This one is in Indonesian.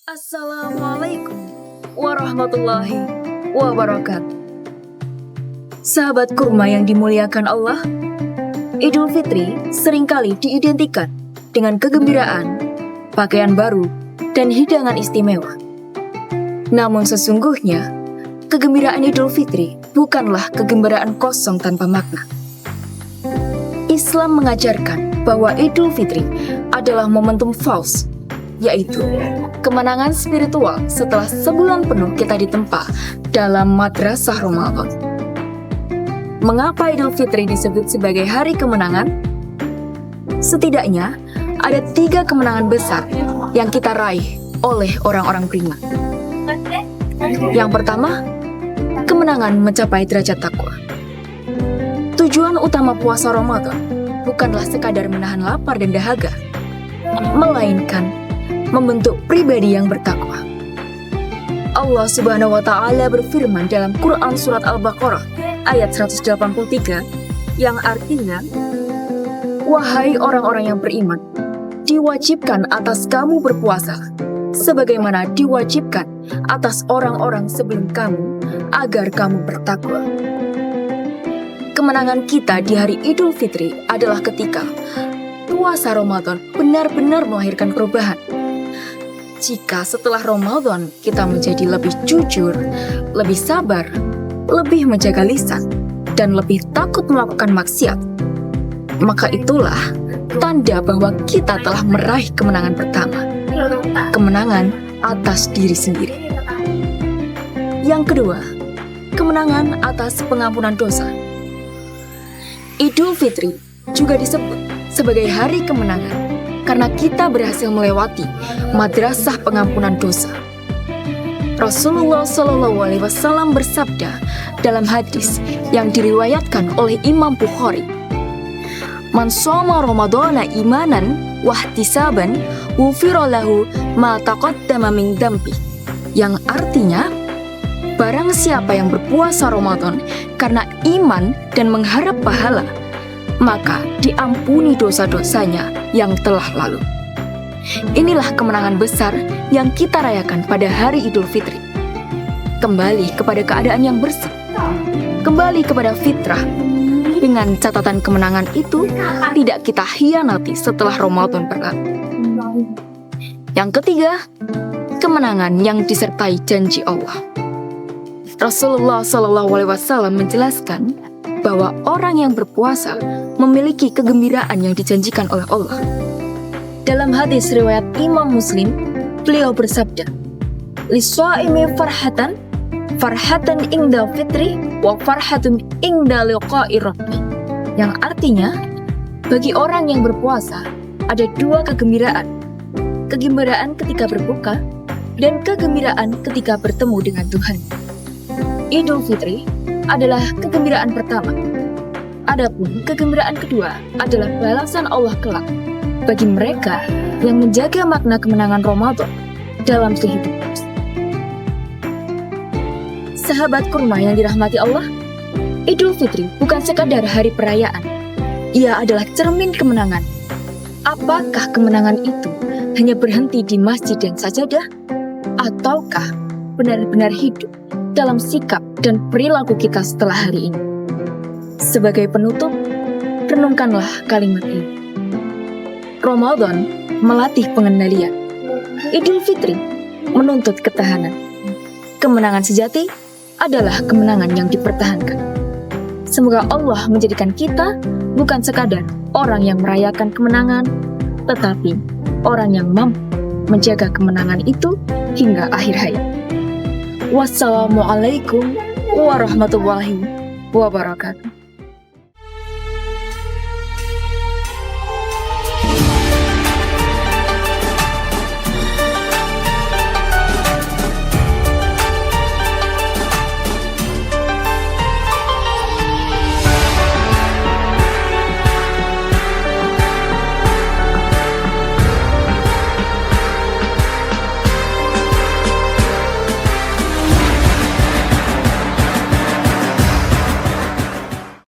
Assalamualaikum warahmatullahi wabarakatuh. Sahabat kurma yang dimuliakan Allah, Idul Fitri seringkali diidentikan dengan kegembiraan, pakaian baru, dan hidangan istimewa. Namun sesungguhnya, kegembiraan Idul Fitri bukanlah kegembiraan kosong tanpa makna. Islam mengajarkan bahwa Idul Fitri adalah momentum fals, yaitu kemenangan spiritual setelah sebulan penuh kita ditempa dalam madrasah Ramadan. Mengapa Idul Fitri disebut sebagai hari kemenangan? Setidaknya ada 3 kemenangan besar yang kita raih oleh orang-orang beriman. Yang pertama, kemenangan mencapai derajat takwa. Tujuan utama puasa Ramadan bukanlah sekadar menahan lapar dan dahaga, melainkan membentuk pribadi yang bertakwa. Allah Subhanahu wa Ta'ala berfirman dalam Quran Surat Al-Baqarah ayat 183 yang artinya, "Wahai orang-orang yang beriman, diwajibkan atas kamu berpuasa, sebagaimana diwajibkan atas orang-orang sebelum kamu, agar kamu bertakwa." Kemenangan kita di hari Idul Fitri adalah ketika puasa Ramadan benar-benar melahirkan perubahan. Jika setelah Ramadan kita menjadi lebih jujur, lebih sabar, lebih menjaga lisan, dan lebih takut melakukan maksiat, maka itulah tanda bahwa kita telah meraih kemenangan pertama, kemenangan atas diri sendiri. Yang kedua, kemenangan atas pengampunan dosa. Idul Fitri juga disebut sebagai hari kemenangan karena kita berhasil melewati madrasah pengampunan dosa. Rasulullah SAW bersabda dalam hadis yang diriwayatkan oleh Imam Bukhari, "Man shoma Ramadana imanan wahtisaban, ghufira lahu ma taqaddama min dzambi." Yang artinya, barang siapa yang berpuasa Ramadan karena iman dan mengharap pahala, maka diampuni dosa-dosanya yang telah lalu. Inilah kemenangan besar yang kita rayakan pada hari Idul Fitri. Kembali kepada keadaan yang bersih, kembali kepada fitrah, dengan catatan kemenangan itu tidak kita hianati setelah Ramadan berlalu. Yang ketiga, kemenangan yang disertai janji Allah. Rasulullah SAW menjelaskan bahwa orang yang berpuasa memiliki kegembiraan yang dijanjikan oleh Allah. Dalam hadis riwayat Imam Muslim, beliau bersabda, "Lis-shaimi farhatan inda fitri wa farhatun inda liqa'i rabbi." Yang artinya, bagi orang yang berpuasa ada 2 kegembiraan. Kegembiraan ketika berbuka dan kegembiraan ketika bertemu dengan Tuhan. Idul Fitri adalah kegembiraan pertama. Adapun kegembiraan kedua adalah balasan Allah kelak bagi mereka yang menjaga makna kemenangan Ramadan dalam kehidupan. Sahabat kurma yang dirahmati Allah, Idul Fitri bukan sekadar hari perayaan. Ia adalah cermin kemenangan. Apakah kemenangan itu hanya berhenti di masjid dan sajadah? Ataukah benar-benar hidup dalam sikap dan perilaku kita setelah hari ini? Sebagai penutup, renungkanlah kalimat ini. Ramadan melatih pengendalian. Idul Fitri menuntut ketahanan. Kemenangan sejati adalah kemenangan yang dipertahankan. Semoga Allah menjadikan kita bukan sekadar orang yang merayakan kemenangan, tetapi orang yang mampu menjaga kemenangan itu hingga akhir hayat. Wassalamualaikum warahmatullahi wabarakatuh.